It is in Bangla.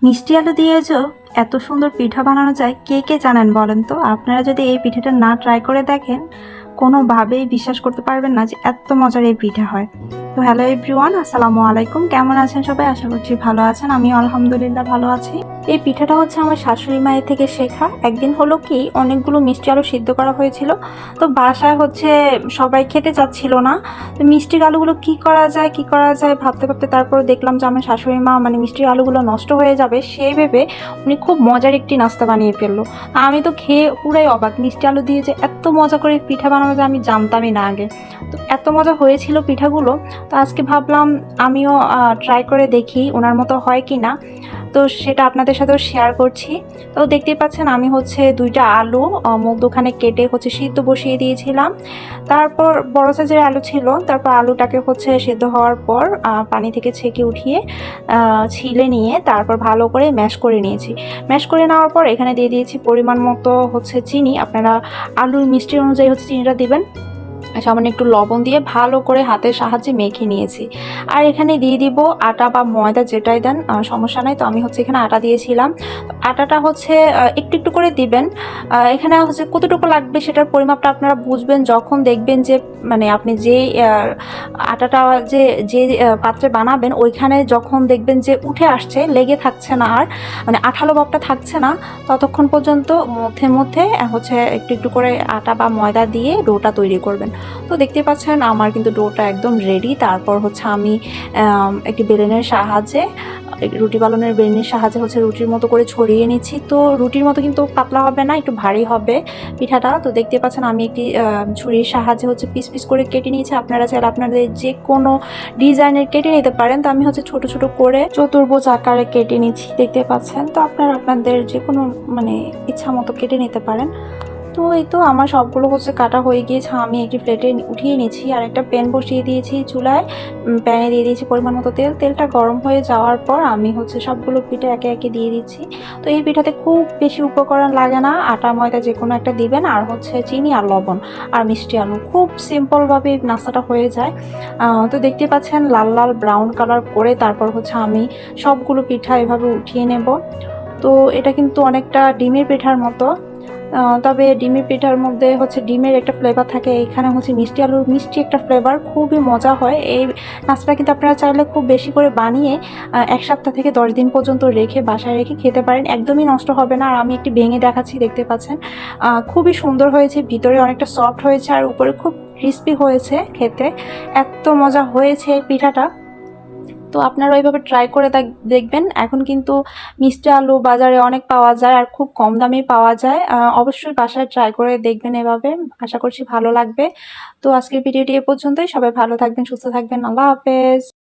মিষ্টি আলু দিয়ে যে এত সুন্দর পিঠা বানানো যায় কে কে জানেন বলেন তো। আপনারা যদি এই পিঠাটা না ট্রাই করে দেখেন কোনোভাবেই বিশ্বাস করতে পারবেন না যে এত মজার এই পিঠা হয়। তো হ্যালো এভরিওয়ান, আসসালামু আলাইকুম। কেমন আছেন সবাই? আশা করছি ভালো আছেন। আমিও আলহামদুলিল্লাহ ভালো আছি। এই পিঠাটা হচ্ছে আমার শাশুড়ি মায়ের থেকে শেখা। একদিন হলো কি, অনেকগুলো মিষ্টি আলু সিদ্ধ করা হয়েছিল, তো বাসায় হচ্ছে সবাই খেতে চাচ্ছিল না। তো মিষ্টির আলুগুলো কি করা যায় ভাবতে ভাবতে তারপর দেখলাম যে আমার শাশুড়ি মা মানে মিষ্টির আলুগুলো নষ্ট হয়ে যাবে সেই ভেবে উনি খুব মজার একটি নাস্তা বানিয়ে ফেললো। আমি তো খেয়ে পুরাই অবাক, মিষ্টি আলু দিয়ে যে এত মজা করে পিঠা বানানো যায় আমি জানতামই না আগে। তো এত মজা হয়েছিল পিঠাগুলো, তো আজকে ভাবলাম আমিও ট্রাই করে দেখি ওনার মতো হয় কি না। তো সেটা আপনাদের সাথেও শেয়ার করছি। তো দেখতেই পাচ্ছেন আমি হচ্ছে 2টা আলু মধ্যখানে কেটে হচ্ছে সিদ্ধ বসিয়ে দিয়েছিলাম। তারপর বড় সাইজের আলু ছিল, তারপর আলুটাকে হচ্ছে সিদ্ধ হওয়ার পর পানি থেকে ছেঁকে উঠিয়ে ছিলে নিয়ে তারপর ভালো করে ম্যাশ করে নিয়েছি। ম্যাশ করে নেওয়ার পর এখানে দিয়ে দিয়েছি পরিমাণ মতো হচ্ছে চিনি। আপনারা আলুর মিষ্টি অনুযায়ী হচ্ছে চিনিটা দিবেন। সামান্য একটু লবণ দিয়ে ভালো করে হাতের সাহায্যে মেখে নিয়েছি। আর এখানে দিয়ে দিব আটা বা ময়দা যেটাই দেন সমস্যা নাই। তো আমি হচ্ছে এখানে আটা দিয়েছিলাম। আটাটা হচ্ছে একটু একটু করে দিবেন। এখানে হচ্ছে কতটুকু লাগবে সেটার পরিমাপটা আপনারা বুঝবেন যখন দেখবেন যে মানে আপনি যে আটাটা যে যে পাত্রে বানাবেন ওইখানে যখন দেখবেন যে উঠে আসছে, লেগে থাকছে না, আর মানে আঠালো ভাবটা থাকছে না, ততক্ষণ পর্যন্ত মধ্যে মধ্যে হচ্ছে একটু একটু করে আটা বা ময়দা দিয়ে ডোটা তৈরি করবেন। তো দেখতে পাচ্ছেন আমার কিন্তু ডোটা একদম রেডি। তারপর হচ্ছে আমি একটি বেলনের সাহায্যে, রুটি বানানোর বেলনের সাহায্যে হচ্ছে রুটির মতো করে ছড়িয়ে নিচ্ছি। তো রুটির মতো কিন্তু পাতলা হবে না, একটু ভারী হবে পিঠাটা। তো দেখতে পাচ্ছেন আমি একটি ছুরির সাহায্যে হচ্ছে পিস পিস করে কেটে নিয়েছি। আপনারা চাইলে আপনাদের যে কোনো ডিজাইনের কেটে নিতে পারেন। তো আমি হচ্ছে ছোট ছোট করে চতুর্ভুজ আকারে কেটে নিচ্ছি, দেখতে পাচ্ছেন। তো আপনারা আপনাদের যে কোনো মানে ইচ্ছা মতো কেটে নিতে পারেন। তো এই তো আমার সবগুলো হচ্ছে কাটা হয়ে গিয়েছে। আমি একটি প্লেটে উঠিয়ে নিয়েছি আর একটা প্যান বসিয়ে দিয়েছি চুলায়। প্যানে দিয়ে দিয়েছি পরিমাণ মতো তেল। তেলটা গরম হয়ে যাওয়ার পর আমি হচ্ছে সবগুলো পিঠা একে একে দিয়ে দিচ্ছি। তো এই পিঠাতে খুব বেশি উপকরণ লাগে না, আটা ময়দা যে কোনো একটা দিবেন, আর হচ্ছে চিনি আর লবণ আর মিষ্টি আলু। খুব সিম্পলভাবে নাস্তাটা হয়ে যায়। তো দেখতে পাচ্ছেন লাল লাল ব্রাউন কালার করে তারপর হচ্ছে আমি সবগুলো পিঠা এভাবে উঠিয়ে নেব। তো এটা কিন্তু অনেকটা ডিমের পিঠার মতো, তবে ডিমের পিঠার মধ্যে হচ্ছে ডিমের একটা ফ্লেভার থাকে, এখানে হচ্ছে মিষ্টি আলুর মিষ্টি একটা ফ্লেভার, খুবই মজা হয়। এই নাস্তাটা কিন্তু আপনারা চাইলে খুব বেশি করে বানিয়ে 1 সপ্তাহ থেকে 10 দিন পর্যন্ত রেখে বাসায় রেখে খেতে পারেন, একদমই নষ্ট হবে না। আর আমি একটি ভেঙে দেখাচ্ছি, দেখতে পাচ্ছেন খুবই সুন্দর হয়েছে, ভিতরে অনেকটা সফট হয়েছে আর উপরে খুব ক্রিস্পি হয়েছে। খেতে এত মজা হয়েছে এই পিঠাটা। তো আপনারা ওইভাবে ট্রাই করে দেখবেন। এখন কিন্তু মিষ্টি আলু বাজারে অনেক পাওয়া যায় আর খুব কম দামে পাওয়া যায়। অবশ্যই বাসায় ট্রাই করে দেখবেন এভাবে, আশা করছি ভালো লাগবে। তো আজকের ভিডিওটি এ পর্যন্তই। সবাই ভালো থাকবেন, সুস্থ থাকবেন। আল্লাহ হাফেজ।